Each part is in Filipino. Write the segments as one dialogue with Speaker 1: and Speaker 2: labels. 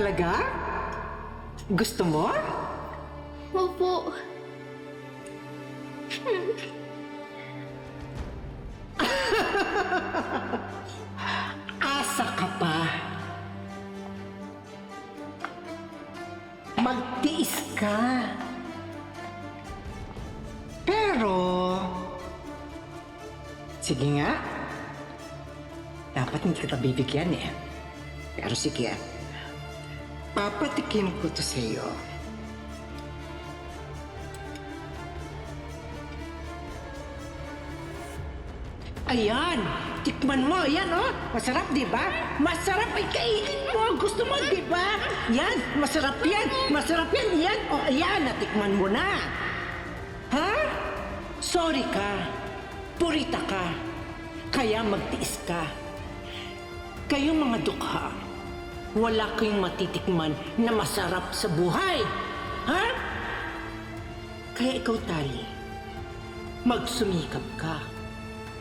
Speaker 1: Talaga? Gusto mo?
Speaker 2: Opo.
Speaker 1: Asa ka pa. Magtiis ka. Pero... Sige nga. Dapat hindi kita bibigyan eh. Pero sige. Papatikim ko to sa'yo. Ayan! Tikman mo! Yan, oh! Masarap, di ba? Masarap! Ay, kainin mo! Gusto mo, di ba? Yan! Masarap yan! Masarap yan! Yan! O, ayan! Natikman mo na! Ha? Sorry ka. Purita ka. Kaya magtiis ka. Kayong mga dukha, wala kayong matitikman na masarap sa buhay. Ha? Kaya ikaw, Tali, magsumikap ka.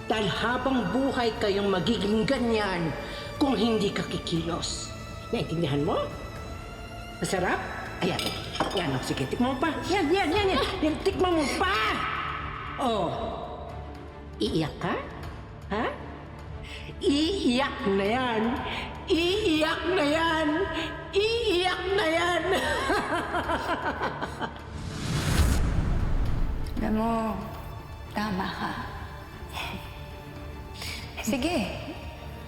Speaker 1: Dahil habang buhay kayong magiging ganyan kung hindi ka kikilos. Naintindihan mo? Masarap? Ayan. Yan. Sige, tikman mo pa. Yan. Yan, tikman mo pa! Oh. Iiyak ka? Ha? Iiyak na yan! Iiyak na yan! Iiyak na yan!
Speaker 2: Alam mo, tama ka. Sige.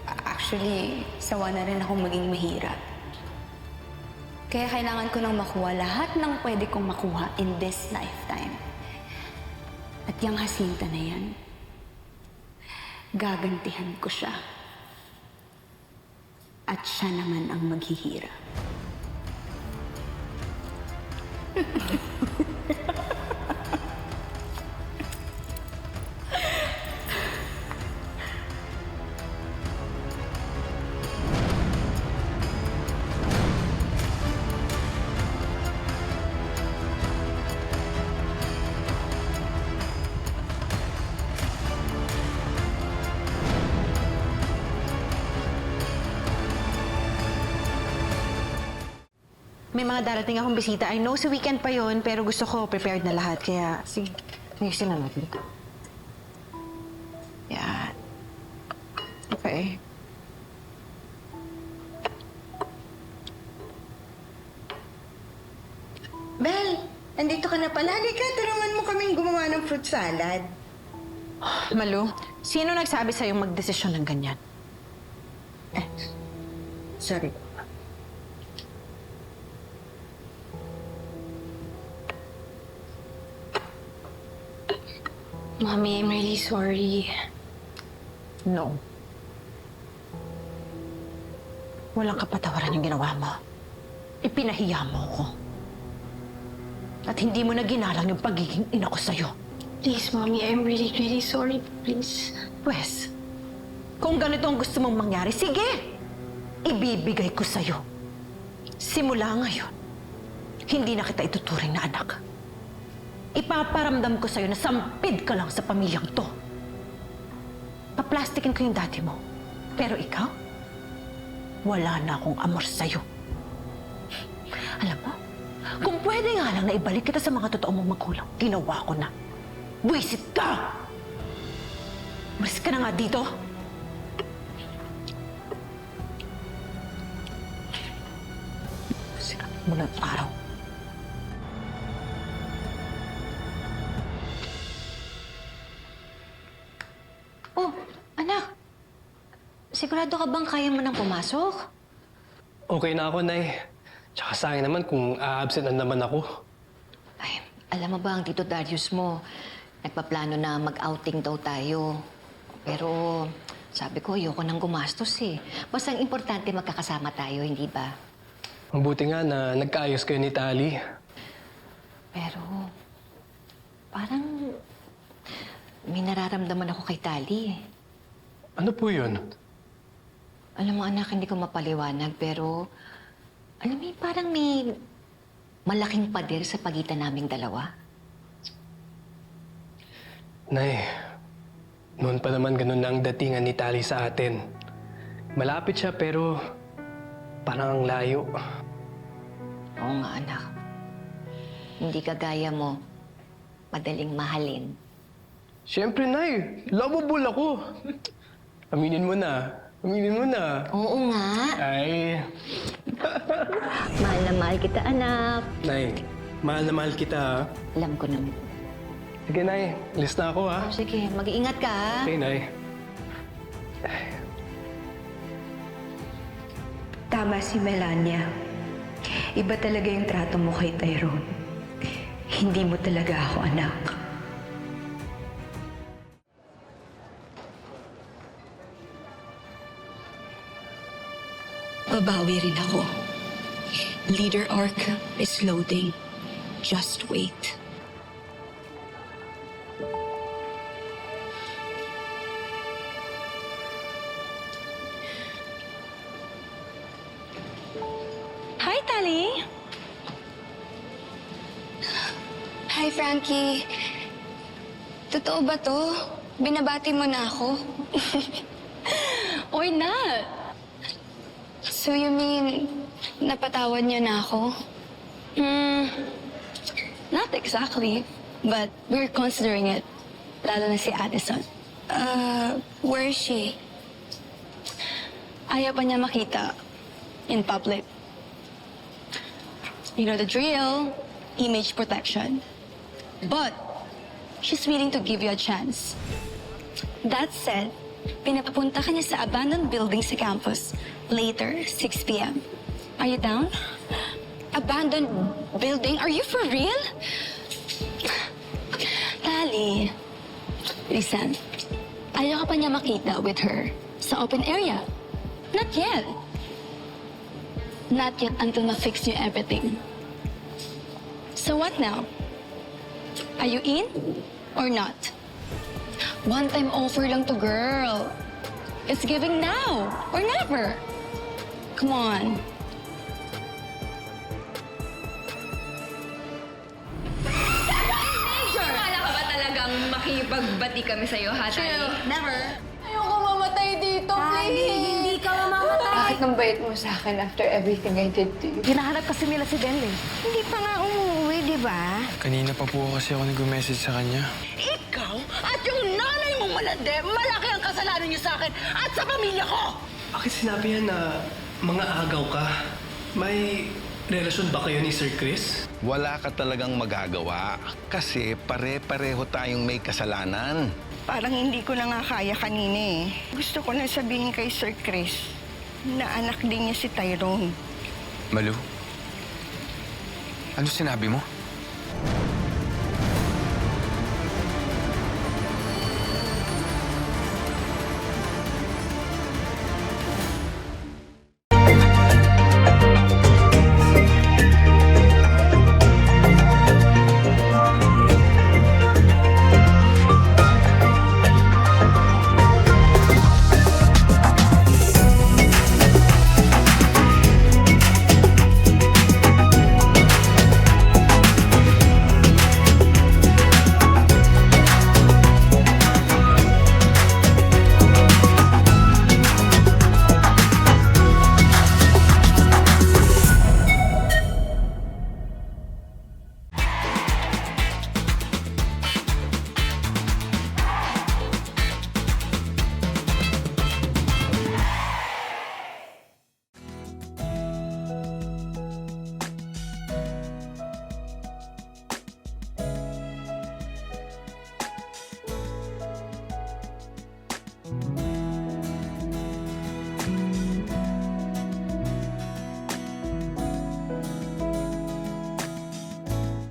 Speaker 2: Actually, sawa na rin akong maging mahirap. Kaya kailangan ko nang makuha lahat ng pwede kong makuha in this lifetime. At yung Jacinta na yan, gagantihan ko siya. At siya naman ang maghihirap.
Speaker 3: May mga darating akong bisita. I know sa weekend pa yon, pero gusto ko prepared na lahat. Kaya, sige, ayusin na natin. Yan. Okay.
Speaker 4: Bel, andito ka na pala. Halika, tulungan mo kaming gumawa ng fruit salad.
Speaker 3: Malu, sino nagsabi sa'yo magdesisyon ng ganyan?
Speaker 4: Sorry.
Speaker 2: Mommy, I'm really sorry.
Speaker 3: No. Walang kapatawaran yung ginawa mo. Ipinahiya mo ko. At hindi mo na ginalang yung pagiging ina ko sa'yo.
Speaker 2: Please, Mommy, I'm really, really sorry. Please.
Speaker 3: Pwes, kung ganito ang gusto mong mangyari, sige! Ibibigay ko sa'yo. Simula ngayon, hindi na kita ituturing na anak. Ipaparamdam ko sa'yo na sampid ka lang sa pamilyang to. Paplastikin ko yung dati mo. Pero ikaw, wala na akong amor sa'yo. Alam mo, kung pwede nga lang na ibalik kita sa mga totoo mong magulang, ginawa ko na. Buwisit ka! Umalis ka na nga dito. Sikat mo ng araw.
Speaker 5: Oh, anak. Sigurado ka bang kaya mo nang pumasok?
Speaker 6: Okay na ako, Nay. Tsaka sayang naman kung a-absent na naman ako.
Speaker 5: Ay, alam mo ba ang Tito Darius mo, nagpaplano na mag-outing daw tayo. Pero sabi ko, ayoko nang gumastos eh. Basta ang importante magkakasama tayo, hindi ba?
Speaker 6: Mabuti nga na nagkaayos kayo ni Tali.
Speaker 5: Pero parang may nararamdaman ako kay Tali eh.
Speaker 6: Ano po yun?
Speaker 5: Alam mo anak, hindi ko mapaliwanag pero alam mo, parang may malaking pader sa pagitan naming dalawa.
Speaker 6: Nay, noon pa naman ganun na ang datingan ni Tali sa atin. Malapit siya pero parang ang layo.
Speaker 5: Oo nga, anak. Hindi kagaya mo, madaling mahalin.
Speaker 6: Siyempre, Nay. Lovable ako. Aminin mo na. Aminin mo na.
Speaker 5: Oo nga.
Speaker 6: Ay,
Speaker 5: Mahal na mahal kita, anak.
Speaker 6: Nay. Mahal na mahal kita, ha?
Speaker 5: Alam ko naman.
Speaker 6: Sige, Nay. Alis na ako, ha?
Speaker 5: Sige, mag-iingat ka, ha?
Speaker 6: Okay, Nay.
Speaker 2: Tama si Melania. Iba talaga yung trato mo kay Tyrone. Hindi mo talaga ako anak. Babawi rin ako. Leader arc is loading. Just wait. Hi, Tali.
Speaker 7: Hi, Frankie. Totoo ba to? Binabati mo na ako?
Speaker 2: Or not.
Speaker 7: So you mean, napatawad niyo na ako?
Speaker 2: Not exactly. But we're considering it. Lalo na si Addison.
Speaker 7: Where is she?
Speaker 2: Ayaw pa niya makita in public. You know the drill, image protection. But she's willing to give you a chance. That said, pinapapunta ka niya sa abandoned building sa campus later, 6 p.m. Are you down?
Speaker 7: Abandoned building? Are you for real?
Speaker 2: Tali, listen. Ayaw ka pa niya makita with her sa open area. Not yet. Not yet until ma-fix niyo everything. So what now? Are you in or not? One-time offer lang to, girl. It's giving now or never. Come on.
Speaker 7: Akala ka ba talagang makipagbati kami sa'yo, ha, Tali?
Speaker 2: Never.
Speaker 7: Ayoko mamatay dito, please! Hindi ka mamamatay! Bakit ang bait mo sa akin after everything I did to you?
Speaker 3: Hinahanap kasi nila si Del eh.
Speaker 4: Hindi pa nga umuwi, di ba?
Speaker 8: Kanina pa po kasi ako nag-message sa kanya.
Speaker 1: Ikaw at yung nanay mong malande, malaki ang kasalanan niyo sa akin at sa pamilya ko!
Speaker 6: Bakit sinabi yan na mga agaw ka? May relasyon ba kayo ni Sir Chris?
Speaker 9: Wala ka talagang magagawa kasi pare-pareho tayong may kasalanan.
Speaker 4: Parang hindi ko na nga kaya kanina eh. Gusto ko na sabihin kay Sir Chris na anak din niya si Tyrone.
Speaker 8: Malu, ano sinabi mo?